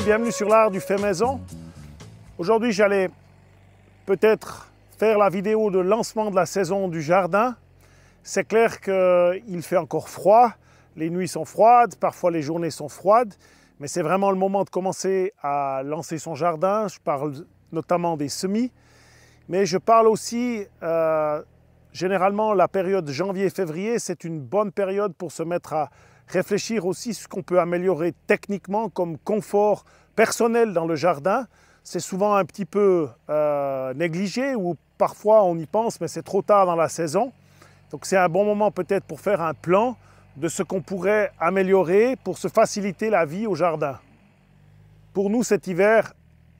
bienvenue sur l'art du fait maison. Aujourd'hui, j'allais peut-être faire la vidéo de lancement de la saison du jardin. C'est clair qu'il fait encore froid, les nuits sont froides, parfois les journées sont froides, mais c'est vraiment le moment de commencer à lancer son jardin. Je parle notamment des semis, mais je parle aussi, généralement, la période janvier-février, c'est une bonne période pour se mettre à réfléchir aussi ce qu'on peut améliorer techniquement comme confort personnel dans le jardin. C'est souvent un petit peu négligé ou parfois on y pense, mais c'est trop tard dans la saison. Donc c'est un bon moment peut-être pour faire un plan de ce qu'on pourrait améliorer pour se faciliter la vie au jardin. Pour nous cet hiver,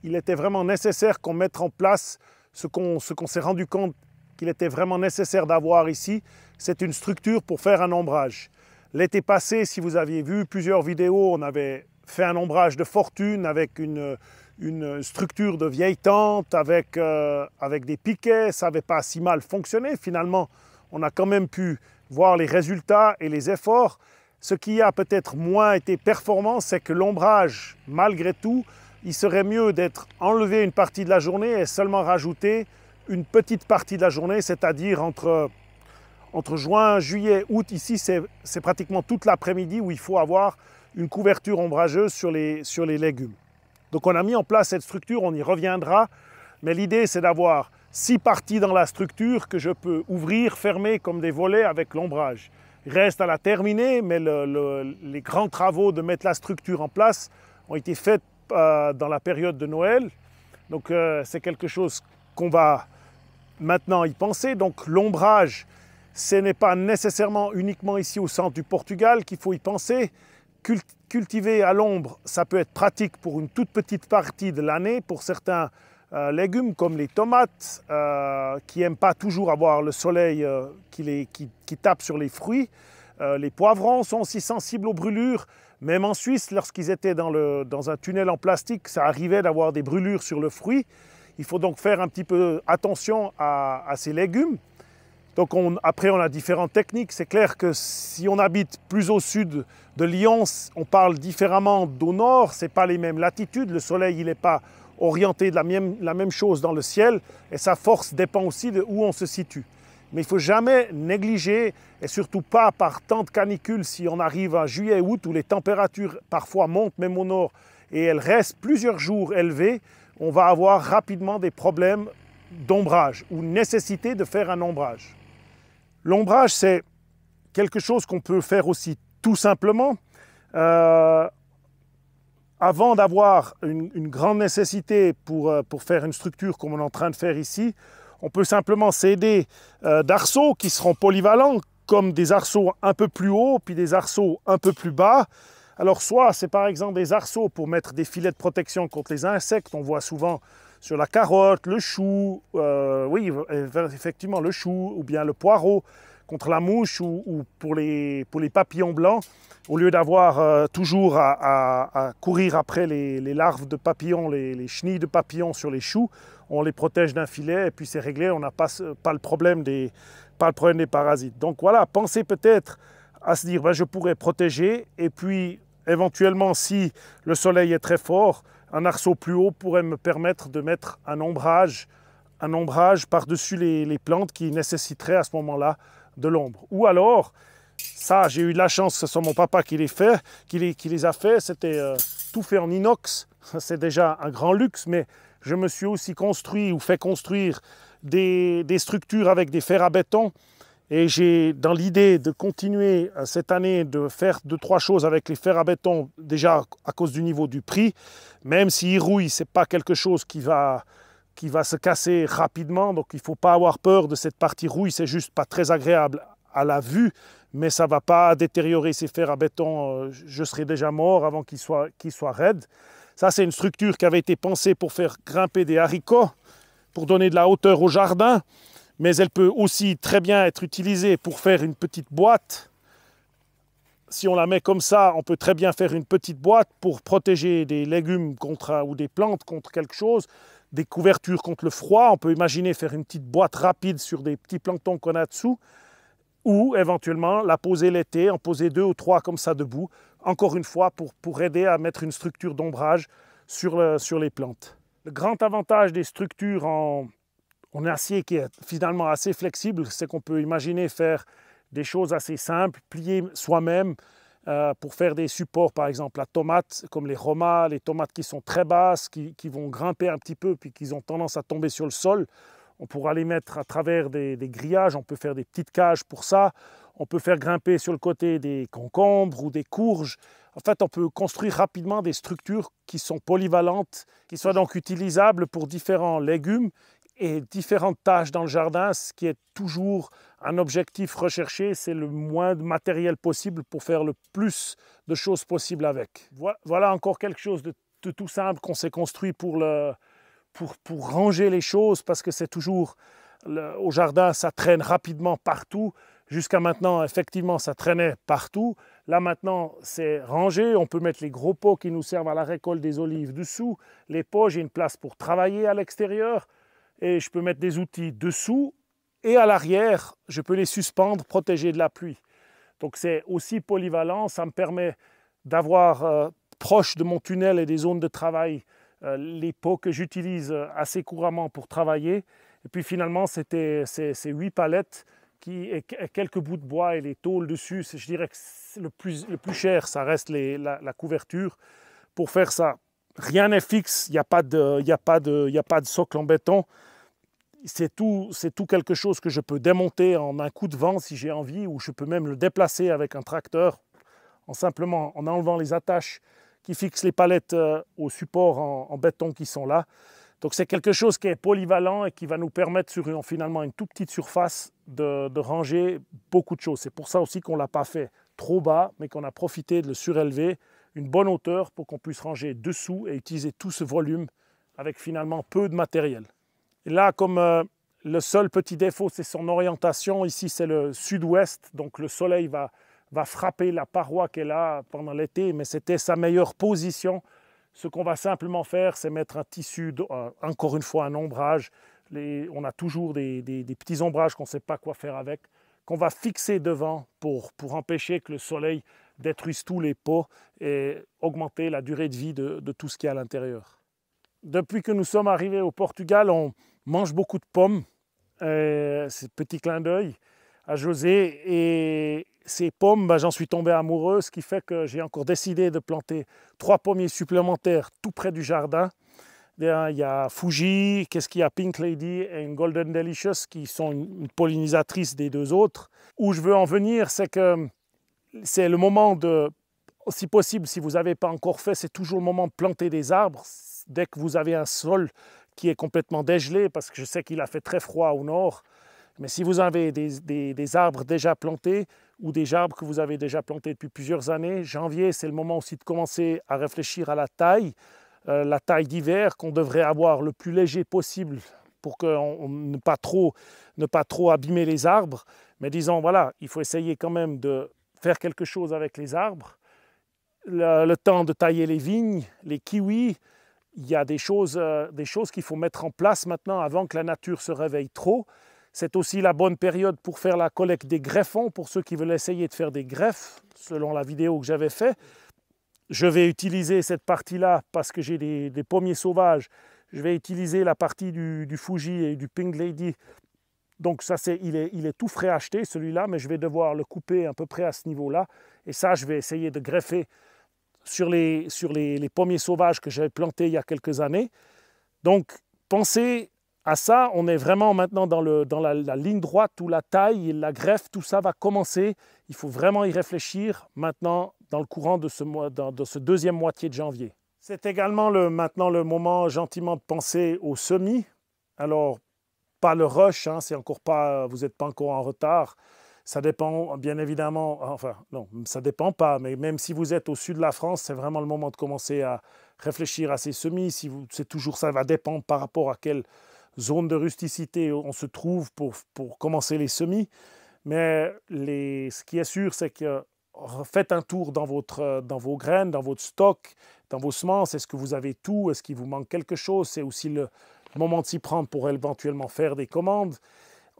il était vraiment nécessaire qu'on mette en place ce qu'on s'est rendu compte qu'il était vraiment nécessaire d'avoir ici, c'est une structure pour faire un ombrage. L'été passé, si vous aviez vu plusieurs vidéos, on avait fait un ombrage de fortune avec une structure de vieille tente, avec des piquets. Ça n'avait pas si mal fonctionné. Finalement, on a quand même pu voir les résultats et les efforts. Ce qui a peut-être moins été performant, c'est que l'ombrage, malgré tout, il serait mieux d'être enlevé une partie de la journée et seulement rajouter une petite partie de la journée, c'est-à-dire entre juin, juillet, août. Ici, c'est pratiquement toute l'après-midi où il faut avoir une couverture ombrageuse sur les légumes. Donc on a mis en place cette structure, on y reviendra, mais l'idée c'est d'avoir 6 parties dans la structure que je peux ouvrir, fermer comme des volets avec l'ombrage. Il reste à la terminer, mais les grands travaux de mettre la structure en place ont été faits dans la période de Noël. Donc c'est quelque chose qu'on va maintenant y penser. Donc l'ombrage, ce n'est pas nécessairement uniquement ici au centre du Portugal qu'il faut y penser. Cultiver à l'ombre, ça peut être pratique pour une toute petite partie de l'année, pour certains légumes comme les tomates qui n'aiment pas toujours avoir le soleil qui tape sur les fruits. Les poivrons sont aussi sensibles aux brûlures. Même en Suisse, lorsqu'ils étaient dans un tunnel en plastique, ça arrivait d'avoir des brûlures sur le fruit. Il faut donc faire un petit peu attention à ces légumes. Donc après, on a différentes techniques. C'est clair que si on habite plus au sud de Lyon, on parle différemment d'au nord. Ce n'est pas les mêmes latitudes. Le soleil, il n'est pas orienté de la même chose dans le ciel. Et sa force dépend aussi de où on se situe. Mais il ne faut jamais négliger, et surtout pas par temps de canicule, si on arrive à juillet-août, où les températures parfois montent même au nord, et elles restent plusieurs jours élevées, on va avoir rapidement des problèmes d'ombrage ou nécessité de faire un ombrage. L'ombrage, c'est quelque chose qu'on peut faire aussi tout simplement. Avant d'avoir une grande nécessité pour faire une structure comme on est en train de faire ici, on peut simplement s'aider d'arceaux qui seront polyvalents, comme des arceaux un peu plus hauts, puis des arceaux un peu plus bas. Alors soit c'est par exemple des arceaux pour mettre des filets de protection contre les insectes, on voit souvent sur la carotte, le chou, oui, effectivement le chou, ou bien le poireau, contre la mouche ou pour les papillons blancs. Au lieu d'avoir toujours à courir après les larves de papillons, les chenilles de papillons sur les choux, on les protège d'un filet et puis c'est réglé, on n'a pas le problème des parasites. Donc voilà, pensez peut-être à se dire, ben, je pourrais protéger et puis éventuellement si le soleil est très fort, un arceau plus haut pourrait me permettre de mettre un ombrage par-dessus les plantes qui nécessiteraient à ce moment-là de l'ombre. Ou alors, ça j'ai eu de la chance que ce soit mon papa qui les a fait, c'était tout fait en inox, c'est déjà un grand luxe, mais je me suis aussi construit ou fait construire des structures avec des fers à béton. Et j'ai dans l'idée de continuer cette année de faire 2-3 choses avec les fers à béton, déjà à cause du niveau du prix, même s'ils rouillent, ce n'est pas quelque chose qui va se casser rapidement, donc il ne faut pas avoir peur de cette partie rouille, c'est juste pas très agréable à la vue, mais ça ne va pas détériorer ces fers à béton, je serai déjà mort avant qu'ils soient raides. Ça c'est une structure qui avait été pensée pour faire grimper des haricots, pour donner de la hauteur au jardin, mais elle peut aussi très bien être utilisée pour faire une petite boîte. Si on la met comme ça, on peut très bien faire une petite boîte pour protéger des légumes ou des plantes contre quelque chose, des couvertures contre le froid. On peut imaginer faire une petite boîte rapide sur des petits planctons qu'on a dessous, ou éventuellement la poser l'été, en poser 2 ou 3 comme ça debout, encore une fois pour aider à mettre une structure d'ombrage sur les plantes. Le grand avantage des structures en acier qui est finalement assez flexible, c'est qu'on peut imaginer faire des choses assez simples, plier soi-même pour faire des supports, par exemple la tomate, comme les romas, les tomates qui sont très basses, qui vont grimper un petit peu, puis qui ont tendance à tomber sur le sol. On pourra les mettre à travers des grillages, on peut faire des petites cages pour ça, on peut faire grimper sur le côté des concombres ou des courges. En fait, on peut construire rapidement des structures qui sont polyvalentes, qui soient donc utilisables pour différents légumes et différentes tâches dans le jardin. Ce qui est toujours un objectif recherché, c'est le moins de matériel possible pour faire le plus de choses possibles avec. Voilà encore quelque chose de tout simple qu'on s'est construit pour ranger les choses, parce que c'est toujours, au jardin, ça traîne rapidement partout. Jusqu'à maintenant, effectivement, ça traînait partout. Là, maintenant, c'est rangé. On peut mettre les gros pots qui nous servent à la récolte des olives dessous. Les pots, j'ai une place pour travailler à l'extérieur. Et je peux mettre des outils dessous. Et à l'arrière, je peux les suspendre, protégés de la pluie. Donc, c'est aussi polyvalent. Ça me permet d'avoir proche de mon tunnel et des zones de travail les pots que j'utilise assez couramment pour travailler. Et puis finalement, c'était ces 8 palettes et quelques bouts de bois et les tôles dessus. Je dirais que le plus cher, ça reste la couverture. Pour faire ça, rien n'est fixe, il n'y a pas de socle en béton. C'est tout quelque chose que je peux démonter en un coup de vent si j'ai envie, ou je peux même le déplacer avec un tracteur en enlevant les attaches qui fixent les palettes au support en béton qui sont là. Donc c'est quelque chose qui est polyvalent et qui va nous permettre sur finalement une toute petite surface de ranger beaucoup de choses. C'est pour ça aussi qu'on ne l'a pas fait trop bas, mais qu'on a profité de le surélever une bonne hauteur pour qu'on puisse ranger dessous et utiliser tout ce volume avec finalement peu de matériel. Et là, comme le seul petit défaut, c'est son orientation, ici c'est le sud-ouest, donc le soleil va frapper la paroi qu'elle a pendant l'été, mais c'était sa meilleure position. Ce qu'on va simplement faire, c'est mettre un tissu, encore une fois un ombrage. On a toujours des petits ombrages qu'on ne sait pas quoi faire avec, qu'on va fixer devant pour empêcher que le soleil détruise tous les pots et augmenter la durée de vie de tout ce qui est à l'intérieur. Depuis que nous sommes arrivés au Portugal, on mange beaucoup de pommes. C'est petit clin d'œil à José. Et ces pommes, j'en suis tombé amoureux, ce qui fait que j'ai encore décidé de planter 3 pommiers supplémentaires tout près du jardin. Il y a Fuji, qu'est-ce qu'il y a, Pink Lady et une Golden Delicious qui sont une pollinisatrice des 2 autres. Où je veux en venir, c'est que c'est le moment de, si possible, si vous n'avez pas encore fait, c'est toujours le moment de planter des arbres. Dès que vous avez un sol qui est complètement dégelé, parce que je sais qu'il a fait très froid au nord, mais si vous avez des arbres déjà plantés ou des arbres que vous avez déjà plantés depuis plusieurs années, janvier, c'est le moment aussi de commencer à réfléchir à la taille d'hiver qu'on devrait avoir le plus léger possible pour ne pas trop abîmer les arbres. Mais disons, voilà, il faut essayer quand même de faire quelque chose avec les arbres. Le temps de tailler les vignes, les kiwis, il y a des choses qu'il faut mettre en place maintenant avant que la nature se réveille trop. C'est aussi la bonne période pour faire la collecte des greffons, pour ceux qui veulent essayer de faire des greffes, selon la vidéo que j'avais faite. Je vais utiliser cette partie-là parce que j'ai des pommiers sauvages. Je vais utiliser la partie du Fuji et du Pink Lady. Donc ça, il est tout frais acheté, celui-là, mais je vais devoir le couper à peu près à ce niveau-là. Et ça, je vais essayer de greffer sur les pommiers sauvages que j'avais plantés il y a quelques années. Donc, pensez à ça. On est vraiment maintenant dans la ligne droite où la taille et la greffe, tout ça va commencer. Il faut vraiment y réfléchir maintenant dans le courant de ce deuxième moitié de janvier. C'est également maintenant le moment gentiment de penser au semis. Alors, pas le rush, hein, vous n'êtes pas encore en retard. Ça dépend bien évidemment, enfin non, ça ne dépend pas, mais même si vous êtes au sud de la France, c'est vraiment le moment de commencer à réfléchir à ces semis. Ça va dépendre par rapport à quelle zone de rusticité on se trouve pour commencer les semis. Mais ce qui est sûr, c'est que faites un tour dans vos graines, dans votre stock, dans vos semences. Est-ce que vous avez tout? Est-ce qu'il vous manque quelque chose? C'est aussi le moment de s'y prendre pour éventuellement faire des commandes.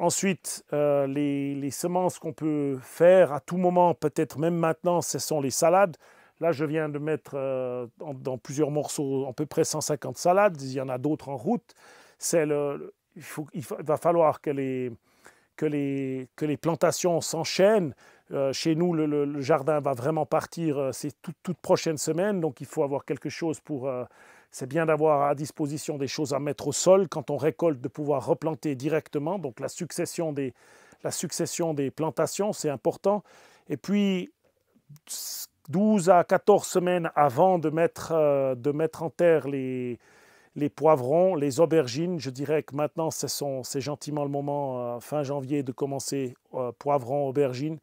Ensuite, les semences qu'on peut faire à tout moment, peut-être même maintenant, ce sont les salades. Là, je viens de mettre dans plusieurs morceaux à peu près 150 salades. Il y en a d'autres en route. Il va falloir que les plantations s'enchaînent. Chez nous, le jardin va vraiment partir ces toutes prochaines semaines. Donc, il faut avoir quelque chose pour... c'est bien d'avoir à disposition des choses à mettre au sol. Quand on récolte, de pouvoir replanter directement. Donc, la succession des plantations, c'est important. Et puis, 12 à 14 semaines avant de mettre en terre les poivrons, les aubergines, je dirais que maintenant c'est gentiment le moment, fin janvier, de commencer poivrons, aubergines.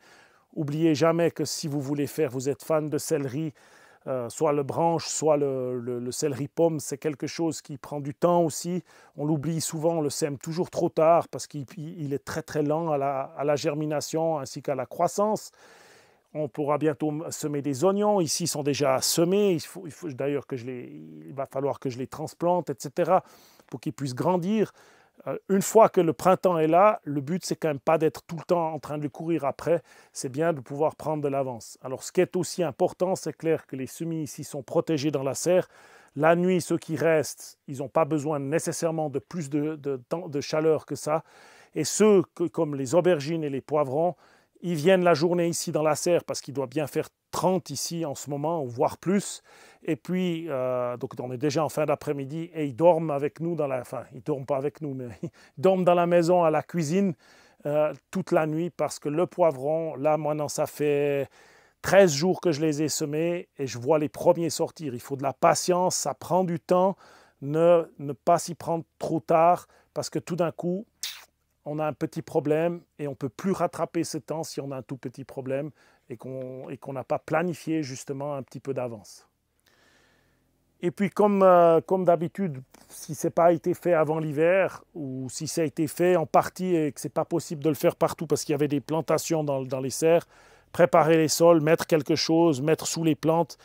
N'oubliez jamais que si vous êtes fan de céleri, soit le branche, soit le céleri pomme, c'est quelque chose qui prend du temps aussi. On l'oublie souvent, on le sème toujours trop tard parce qu'il est très très lent à la germination ainsi qu'à la croissance. On pourra bientôt semer des oignons. Ici, ils sont déjà semés. Il faut d'ailleurs il va falloir que je les transplante, etc., pour qu'ils puissent grandir. Une fois que le printemps est là, le but, c'est quand même pas d'être tout le temps en train de courir après. C'est bien de pouvoir prendre de l'avance. Alors, ce qui est aussi important, c'est clair que les semis ici sont protégés dans la serre. La nuit, ceux qui restent, ils n'ont pas besoin nécessairement de plus de chaleur que ça. Et ceux comme les aubergines et les poivrons, ils viennent la journée ici dans la serre parce qu'il doit bien faire 30 ici en ce moment, voire plus. Et puis, donc on est déjà en fin d'après-midi et ils dorment avec nous ils ne dorment pas avec nous, mais ils dorment dans la maison, à la cuisine, toute la nuit parce que le poivron, là, maintenant, ça fait 13 jours que je les ai semés et je vois les premiers sortir. Il faut de la patience, ça prend du temps. Ne pas s'y prendre trop tard parce que tout d'un coup, on a un petit problème et on ne peut plus rattraper ce temps si on a un tout petit problème et qu'on n'a pas planifié justement un petit peu d'avance. Et puis comme d'habitude, si ce n'a pas été fait avant l'hiver ou si ça a été fait en partie et que ce n'est pas possible de le faire partout parce qu'il y avait des plantations dans les serres, préparer les sols, mettre quelque chose, mettre sous les plantes.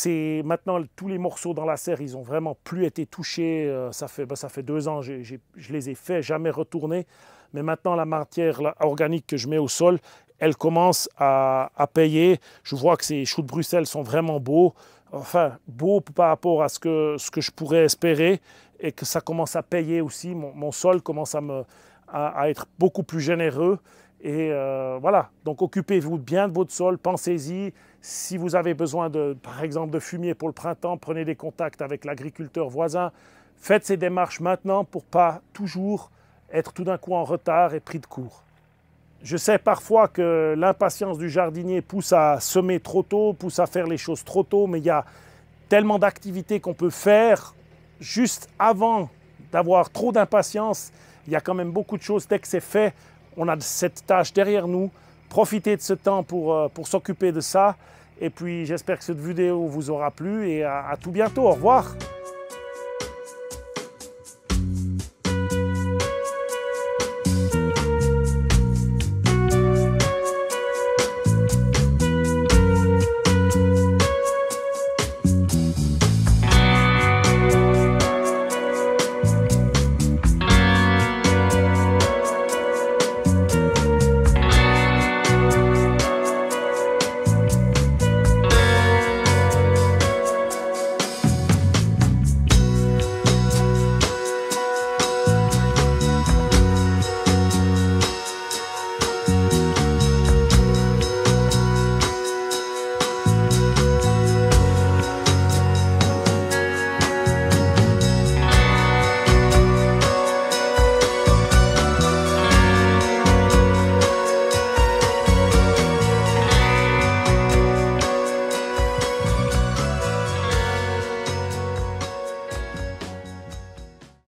Maintenant, tous les morceaux dans la serre, ils n'ont vraiment plus été touchés. Ça fait 2 ans, je les ai fait, jamais retournés. Mais maintenant, la matière organique que je mets au sol, elle commence à payer. Je vois que ces choux de Bruxelles sont vraiment beaux. Enfin, beaux par rapport à ce que je pourrais espérer. Et que ça commence à payer aussi. Mon sol commence à être beaucoup plus généreux. Et voilà, donc occupez-vous bien de votre sol, pensez-y. Si vous avez besoin, par exemple, de fumier pour le printemps, prenez des contacts avec l'agriculteur voisin. Faites ces démarches maintenant pour ne pas toujours être tout d'un coup en retard et pris de court. Je sais parfois que l'impatience du jardinier pousse à semer trop tôt, pousse à faire les choses trop tôt, mais il y a tellement d'activités qu'on peut faire juste avant d'avoir trop d'impatience. Il y a quand même beaucoup de choses dès que c'est fait. On a cette tâche derrière nous. Profitez de ce temps pour s'occuper de ça. Et puis, j'espère que cette vidéo vous aura plu et à tout bientôt. Au revoir.